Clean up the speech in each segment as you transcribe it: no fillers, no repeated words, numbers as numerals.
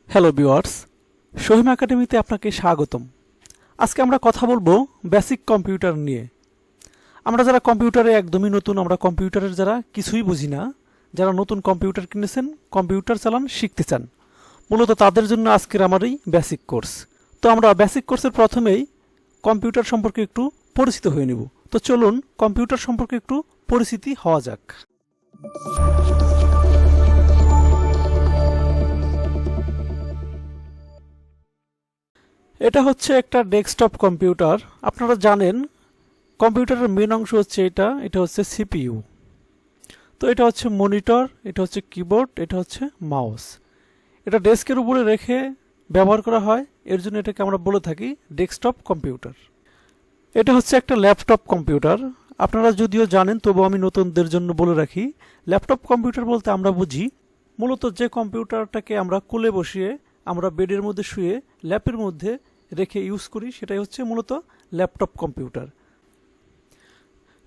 Hello viewers, শহীম একাডেমিতে আপনাকে স্বাগতম। আজকে আমরা কথা বলবো বেসিক কম্পিউটার নিয়ে। আমরা যারা কম্পিউটারে একদমই নতুন, আমরা কম্পিউটারের যারা কিছুই বুঝি না, যারা নতুন কম্পিউটার কিনেছেন, কম্পিউটার চালান শিখতে চান, মূলত তাদের জন্য আজকের আমার এই বেসিক কোর্স। তো আমরা বেসিক কোর্সের প্রথমেই কম্পিউটার সম্পর্কে একটু পরিচিত হয়ে নেব। তো চলুন কম্পিউটার সম্পর্কে একটু পরিচিতি হওয়া যাক। এটা হচ্ছে একটা ডেস্কটপ কম্পিউটার। আপনারা জানেন কম্পিউটারের মেন অংশ হচ্ছে এটা হচ্ছে সিপিইউ। তো এটা হচ্ছে মনিটর, এটা হচ্ছে কিবোর্ড, এটা হচ্ছে মাউস। এটা ডেস্কের উপরে রেখে ব্যবহার করা হয়, এর জন্য এটাকে আমরা বলে থাকি ডেস্কটপ কম্পিউটার। এটা হচ্ছে একটা ল্যাপটপ কম্পিউটার। আপনারা যদিও জানেন, তবু আমি নতুনদের জন্য বলে রাখি, ল্যাপটপ কম্পিউটার বলতে আমরা বুঝি মূলত যে কম্পিউটারটাকে আমরা কোলে বসিয়ে, আমরা বেডের মধ্যে শুয়ে ল্যাপের মধ্যে রেখে ইউজ করি, সেটাই হচ্ছে মূলত ল্যাপটপ কম্পিউটার।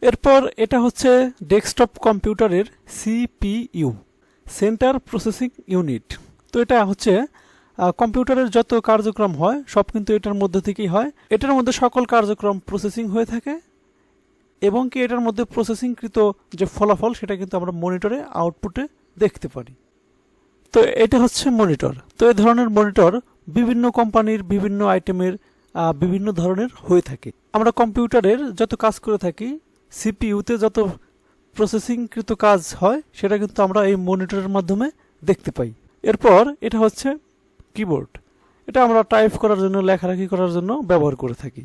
এরপর এটা হচ্ছে ডেস্কটপ কম্পিউটারের সিপিইউ, সেন্টার প্রসেসিং ইউনিট। তো এটা হচ্ছে কম্পিউটারের যত কার্যক্রম হয় সব কিন্তু এটার মধ্যে থেকেই হয়। এটার মধ্যে সকল কার্যক্রম প্রসেসিং হয়ে থাকে এবং কি এটার মধ্যে প্রসেসিংকৃত যে ফলাফল সেটা কিন্তু আমরা মনিটরে আউটপুটে দেখতে পারি। তো এটা হচ্ছে মনিটর। তো এই ধরনের মনিটর বিভিন্ন কোম্পানির বিভিন্ন আইটেমের বিভিন্ন ধরনের হয়ে থাকে। আমরা কম্পিউটারের যত কাজ করে থাকি, সিপিইউতে যত প্রসেসিংকৃত কাজ হয় সেটা কিন্তু আমরা এই মনিটরের মাধ্যমে দেখতে পাই। এরপর এটা হচ্ছে কিবোর্ড। এটা আমরা টাইপ করার জন্য, লেখালেখি করার জন্য ব্যবহার করে থাকি।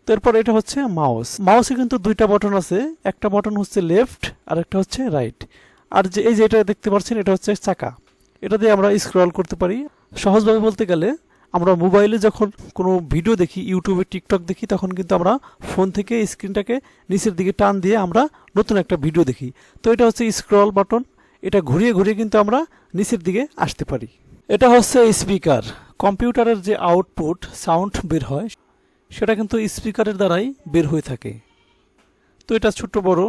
তো এরপর এটা হচ্ছে মাউস। মাউসে কিন্তু দুইটা বাটন আছে, একটা বাটন হচ্ছে লেফট আর একটা হচ্ছে রাইট। আর যে এই যে এটা দেখতে পাচ্ছেন, এটা হচ্ছে চাকা। এটা দিয়ে আমরা স্ক্রল করতে পারি। সহজভাবে বলতে গেলে, আমরা মোবাইলে যখন কোনো ভিডিও দেখি, ইউটিউবে, টিকটক দেখি, তখন কিন্তু আমরা ফোন থেকে স্ক্রিনটাকে নিচের দিকে টান দিয়ে আমরা নতুন একটা ভিডিও দেখি। তো এটা হচ্ছে স্ক্রল বাটন। এটা ঘুরিয়ে ঘুরিয়ে কিন্তু আমরা নিচের দিকে আসতে পারি। এটা হচ্ছে স্পিকার। কম্পিউটারের যে আউটপুট সাউন্ড বের হয় সেটা কিন্তু স্পিকারের দ্বারাই বের হয়ে থাকে। তো এটা ছোট বড়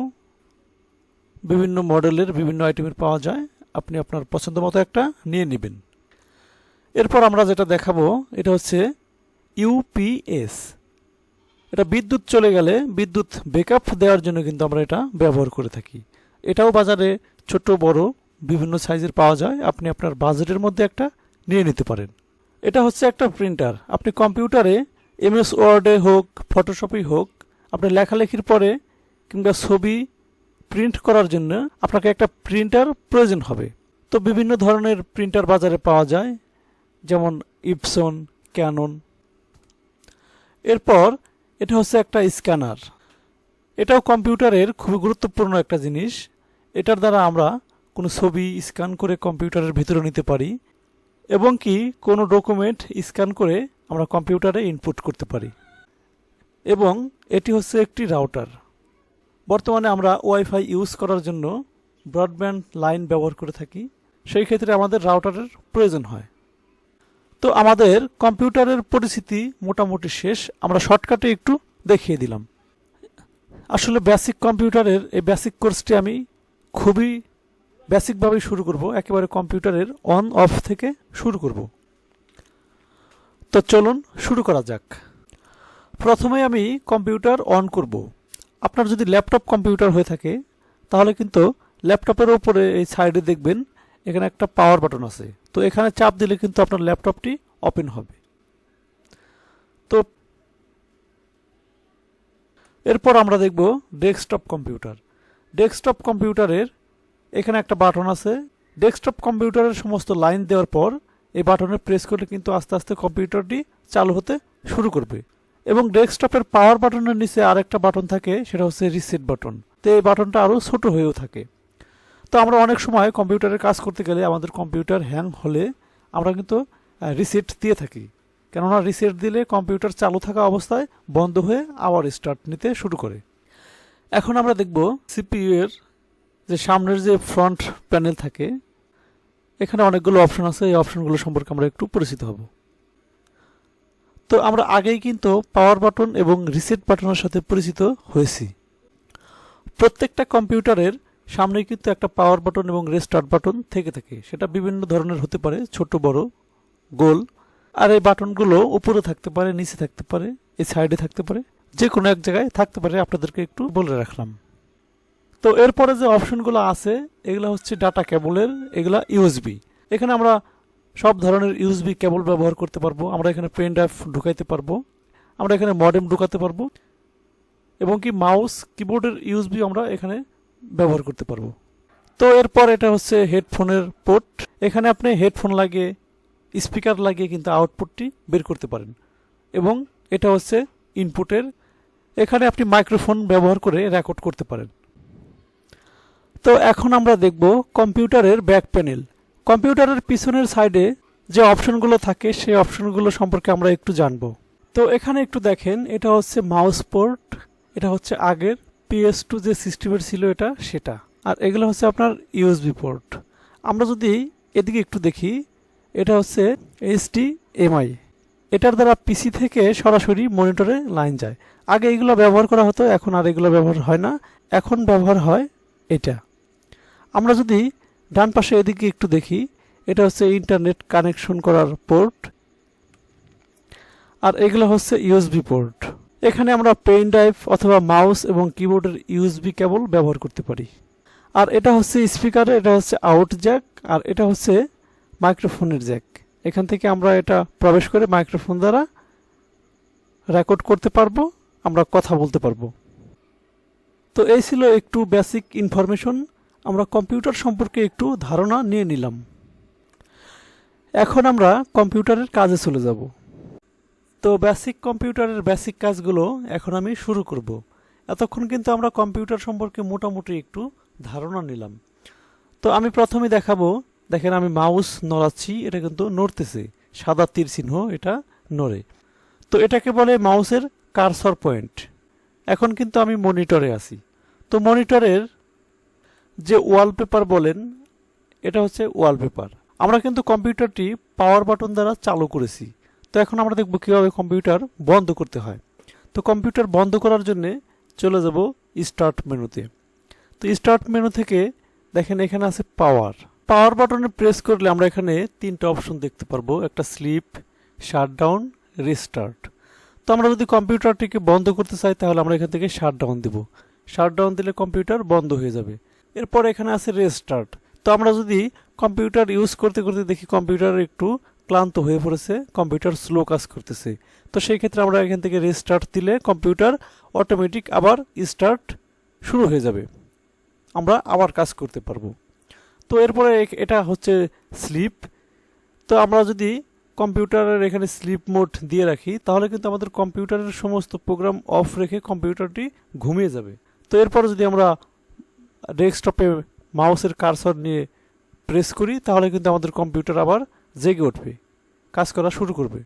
বিভিন্ন মডেলের, বিভিন্ন আইটেমের পাওয়া যায়। আপনি আপনার পছন্দ মতো একটা নিয়ে নেবেন। এরপর আমরা যেটা দেখাবো, এটা হচ্ছে ইউপিএস। এটা বিদ্যুৎ চলে গেলে বিদ্যুৎ ব্যাকআপ দেওয়ার জন্য কিন্তু আমরা এটা ব্যবহার করে থাকি। এটাও বাজারে ছোট বড় বিভিন্ন সাইজের পাওয়া যায়। আপনি আপনার বাজেটের মধ্যে একটা নিয়ে নিতে পারেন। এটা হচ্ছে একটা প্রিন্টার। আপনি কম্পিউটারে এমএস ওয়ার্ডে হোক, ফটোশপেই হোক, আপনি লেখালেখির পরে কিংবা ছবি প্রিন্ট করার জন্য আপনাকে একটা প্রিন্টার প্রয়োজন হবে। তো বিভিন্ন ধরনের প্রিন্টার বাজারে পাওয়া যায়, যেমন ইপসন, ক্যানন। এরপর এটা হচ্ছে একটা স্ক্যানার। এটাও কম্পিউটারের খুবই গুরুত্বপূর্ণ একটা জিনিস। এটার দ্বারা আমরা কোনো ছবি স্ক্যান করে কম্পিউটারের ভিতরে নিতে পারি এবং কি কোনো ডকুমেন্ট স্ক্যান করে আমরা কম্পিউটারে ইনপুট করতে পারি। এবং এটি হচ্ছে একটি রাউটার। বর্তমানে আমরা ওয়াইফাই ইউজ করার জন্য ব্রডব্যান্ড লাইন ব্যবহার করে থাকি, সেই ক্ষেত্রে আমাদের রাউটারের প্রয়োজন হয়। তো আমাদের কম্পিউটারের পরিচিতি মোটামুটি শেষ। আমরা শর্টকাটে একটু দেখিয়ে দিলাম। আসলে বেসিক কম্পিউটারের এই বেসিক কোর্সটি আমি খুবই বেসিকভাবেই শুরু করব, একেবারে কম্পিউটারের অন অফ থেকে শুরু করব। তো চলুন শুরু করা যাক। প্রথমে আমি কম্পিউটার অন করব। আপনার যদি ল্যাপটপ কম্পিউটার হয়ে থাকে তাহলে কিন্তু ল্যাপটপের উপরে এই সাইডে দেখবেন এখানে একটা পাওয়ার বাটন আছে। তো এখানে চাপ দিলে কিন্তু আপনার ল্যাপটপটি ওপেন হবে। তো এরপর আমরা দেখব ডেস্কটপ কম্পিউটার। ডেস্কটপ কম্পিউটারের এখানে একটা বাটন আছে। ডেস্কটপ কম্পিউটারের সমস্ত লাইন দেওয়ার পর এই বাটনে প্রেস করলে কিন্তু আস্তে আস্তে কম্পিউটারটি চালু হতে শুরু করবে। এবং ডেস্কটপের পাওয়ার বাটনের নিচে আরেকটা বাটন থাকে, সেটা হচ্ছে রিসেট বাটন। তো এই বাটনটা আরও ছোট হয়েও থাকে। তো আমরা অনেক সময় কম্পিউটারে কাজ করতে গেলে আমাদের কম্পিউটার হ্যাং হলে আমরা কিন্তু রিসেট দিয়ে থাকি, কেননা রিসেট দিলে কম্পিউটার চালু থাকা অবস্থায় বন্ধ হয়ে আবার স্টার্ট নিতে শুরু করে। এখন আমরা দেখব সিপিইউ এর যে সামনের যে ফ্রন্ট প্যানেল থাকে, এখানে অনেকগুলো অপশন আছে। এই অপশনগুলো সম্পর্কে আমরা একটু পরিচিত হব। তো আমরা আগেই কিন্তু পাওয়ার বাটন এবং রিসেট বাটনের সাথে পরিচিত হয়েছি। প্রত্যেকটা কম্পিউটারের সামনে কিন্তু একটা পাওয়ার বাটন এবং রেস্টার্ট বাটন থেকে থাকে। সেটা বিভিন্ন ধরনের হতে পারে, ছোট বড় গোল। আর এই বাটনগুলো উপরে থাকতে পারে, নিচে থাকতে পারে, এই সাইডে থাকতে পারে, যে কোনো এক জায়গায় থাকতে পারে, আপনাদেরকে একটু বলে রাখলাম। তো এরপরে যে অপশনগুলো আছে এগুলো হচ্ছে ডাটা কেবলের, এগুলা ইউএসবি। এখানে আমরা সব ধরনের ইউএসবি কেবল ব্যবহার করতে পারবো। আমরা এখানে পেন ড্রাইভ ঢুকাইতে পারবো, আমরা এখানে মডেম ঢুকাতে পারবো, এবং কি মাউস কিবোর্ডের ইউএসবি আমরা এখানে ব্যবহার করতে পারবো। তো এরপর এটা হচ্ছে হেডফোনের পোর্ট। এখানে আপনি হেডফোন লাগিয়ে, স্পিকার লাগিয়ে কিন্তু আউটপুটটি বের করতে পারেন। এবং এটা হচ্ছে ইনপুটের, এখানে আপনি মাইক্রোফোন ব্যবহার করে রেকর্ড করতে পারেন। তো এখন আমরা দেখব কম্পিউটারের ব্যাক প্যানেল। কম্পিউটারের পিছনের সাইডে যে অপশনগুলো থাকে সেই অপশনগুলো সম্পর্কে আমরা একটু জানব। তো এখানে একটু দেখেন, এটা হচ্ছে মাউস পোর্ট, এটা হচ্ছে আগের PS2 যে সিস্টেমের ছিল এটা, সেটা। আর এগুলো হচ্ছে আপনার ইউএসবি পোর্ট। আমরা যদি এদিকে একটু দেখি, এটা হচ্ছে HDMI। এটার দ্বারা পিসি থেকে সরাসরি মনিটরে লাইন যায়। আগে এগুলো ব্যবহার করা হতো, এখন আর এগুলো ব্যবহার হয় না, এখন ব্যবহার হয় এটা। আমরা যদি ডান পাশে এদিকে একটু দেখি, এটা হচ্ছে ইন্টারনেট কানেকশন করার পোর্ট। আর এগুলো হচ্ছে ইউএসবি পোর্ট। এখানে আমরা পেন ড্রাইভ অথবা মাউস এবং কিবোর্ডের ইউএসবি কেবল ব্যবহার করতে পারি। আর এটা হচ্ছে স্পিকার, এটা হচ্ছে আউট জ্যাক, আর এটা হচ্ছে মাইক্রোফোনের জ্যাক। এখান থেকে আমরা এটা প্রবেশ করে মাইক্রোফোন দ্বারা রেকর্ড করতে পারবো, আমরা কথা বলতে পারবো। তো এই ছিল একটু বেসিক ইনফরমেশন, আমরা কম্পিউটার সম্পর্কে একটু ধারণা নিয়ে নিলাম। এখন আমরা কম্পিউটারের কাজে চলে যাব। তো বেসিক কম্পিউটারের বেসিক কাজগুলো এখন আমি শুরু করব। এতক্ষণ কিন্তু আমরা কম্পিউটার সম্পর্কে মোটামুটি একটু ধারণা নিলাম। তো আমি প্রথমে দেখাবো, দেখেন আমি মাউস নড়াচ্ছি, এটা কিন্তু নড়তেছে, সাদা তীর চিহ্ন, এটা নড়ে। তো এটাকে বলে মাউসের কার্সর পয়েন্ট। এখন কিন্তু আমি মনিটরে আছি। তো মনিটরের যে ওয়ালপেপার বলেন, এটা হচ্ছে ওয়ালপেপার। আমরা কিন্তু কম্পিউটারটি পাওয়ার বাটন দ্বারা চালু করেছি। তো এখন আমরা দেখব কীভাবে কম্পিউটার বন্ধ করতে হয়। তো কম্পিউটার বন্ধ করার জন্যে চলে যাব স্টার্ট মেনুতে। তো স্টার্ট মেনু থেকে দেখেন এখানে আছে পাওয়ার। পাওয়ার বাটনে প্রেস করলে আমরা এখানে তিনটা অপশন দেখতে পারবো, একটা স্লিপ, শাটডাউন, রিস্টার্ট। তো আমরা যদি কম্পিউটারটিকে বন্ধ করতে চাই তাহলে আমরা এখান থেকে শাটডাউন দেব। শাটডাউন দিলে কম্পিউটার বন্ধ হয়ে যাবে। এরপর এখানে আছে রিস্টার্ট। তো আমরা যদি কম্পিউটার ইউজ করতে করতে দেখি কম্পিউটার একটু ক্লান্ত হয়ে পড়েছে, কম্পিউটার স্লো কাজ করতেছে, তো সেই ক্ষেত্রে আমরা এখান থেকে রিস্টার্ট দিলে কম্পিউটার অটোমেটিক আবার স্টার্ট শুরু হয়ে যাবে, আমরা আবার কাজ করতে পারবো। তো এরপরে এটা হচ্ছে স্লিপ। তো আমরা যদি কম্পিউটারের এখানে স্লিপ মোড দিয়ে রাখি তাহলে কিন্তু আমাদের কম্পিউটারের সমস্ত প্রোগ্রাম অফ রেখে কম্পিউটারটি ঘুমিয়ে যাবে। তো এরপর যদি আমরা ডেস্কটপে মাউসের কার্সর নিয়ে প্রেস করি তাহলে কিন্তু আমাদের কম্পিউটার আবার জেগে উঠবে, কাজ করা শুরু করবে।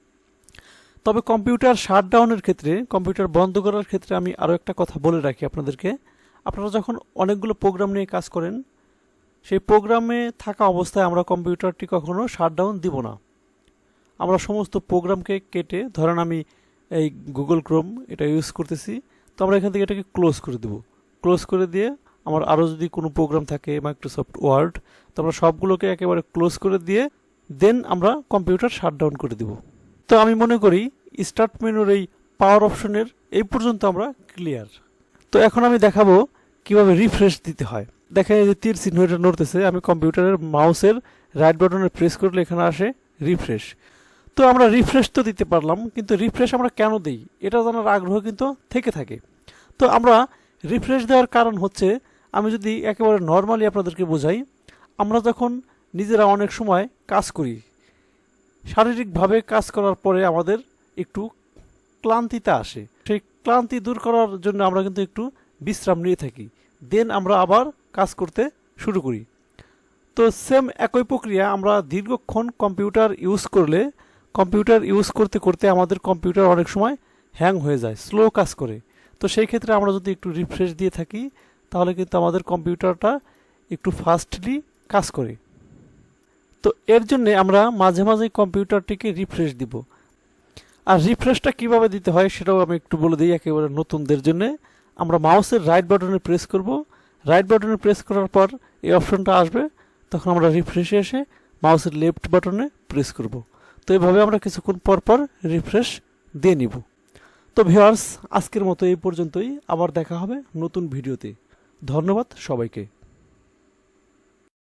তবে কম্পিউটার শাটডাউনের ক্ষেত্রে, কম্পিউটার বন্ধ করার ক্ষেত্রে আমি আরও একটা কথা বলে রাখি আপনাদেরকে। আপনারা যখন অনেকগুলো প্রোগ্রাম নিয়ে কাজ করেন, সেই প্রোগ্রামে থাকা অবস্থায় আমরা কম্পিউটারটি কখনো শাটডাউন দিব না। আমরা সমস্ত প্রোগ্রামকে কেটে, ধরেন আমি এই গুগল ক্রোম এটা ইউজ করতেছি, তো আমরা এখান থেকে এটাকে ক্লোজ করে দেব। ক্লোজ করে দিয়ে আমার আরও যদি কোনো প্রোগ্রাম থাকে, মাইক্রোসফট ওয়ার্ড, তো আমরা সবগুলোকে একেবারে ক্লোজ করে দিয়ে দেন আমরা কম্পিউটার শাটডাউন করে দেব। তো আমি মনে করি স্টার্ট মেনুর এই পাওয়ার অপশনের এই পর্যন্ত আমরা ক্লিয়ার। তো এখন আমি দেখাবো কিভাবে রিফ্রেশ দিতে হয়। দেখেন এই যে তীর চিহ্ন এটা নড়তেছে, আমি কম্পিউটারের মাউসের রাইট বাটনে প্রেস করলে এখানে আসে রিফ্রেশ। তো আমরা রিফ্রেশ তো দিতে পারলাম, কিন্তু রিফ্রেশ আমরা কেন দিই এটা জানার আগ্রহ কিন্তু থেকে থাকে। তো আমরা রিফ্রেশ দেওয়ার কারণ হচ্ছে, আমি যদি একেবারে নর্মালি আপনাদেরকে বোঝাই, আমরা যখন নিজেরা অনেক সময় কাজ করি, শারীরিকভাবে কাজ করার পরে আমাদের একটু ক্লান্তিতা আসে, সেই ক্লান্তি দূর করার জন্য আমরা কিন্তু একটু বিশ্রাম নিয়ে থাকি, দেন আমরা আবার কাজ করতে শুরু করি। তো সেম একই প্রক্রিয়া আমরা দীর্ঘক্ষণ কম্পিউটার ইউজ করলে, কম্পিউটার ইউজ করতে করতে আমাদের কম্পিউটার অনেক সময় হ্যাং হয়ে যায়, স্লো কাজ করে। তো সেই ক্ষেত্রে আমরা যদি একটু রিফ্রেশ দিয়ে থাকি তাহলে কিন্তু আমাদের কম্পিউটারটা একটু ফাস্টলি কাজ করে। তো এর জন্যে আমরা মাঝে মাঝে কম্পিউটারটিকে রিফ্রেশ দিব। আর রিফ্রেশটা কিভাবে দিতে হয় সেটাও আমি একটু বলে দিই একেবারে নতুনদের জন্য। আমরা মাউসের রাইট বাটনে প্রেস করব, রাইট বাটনে প্রেস করার পর এই অপশনটা আসবে, তখন আমরা রিফ্রেশে এসে মাউসের লেফট বাটনে প্রেস করব। তো এভাবে আমরা কিছুক্ষণ পর পর রিফ্রেশ দিয়ে নিব। তো ভিউয়ার্স, আজকের মতো এই পর্যন্তই। আবার দেখা হবে নতুন ভিডিওতে। ধন্যবাদ সবাইকে।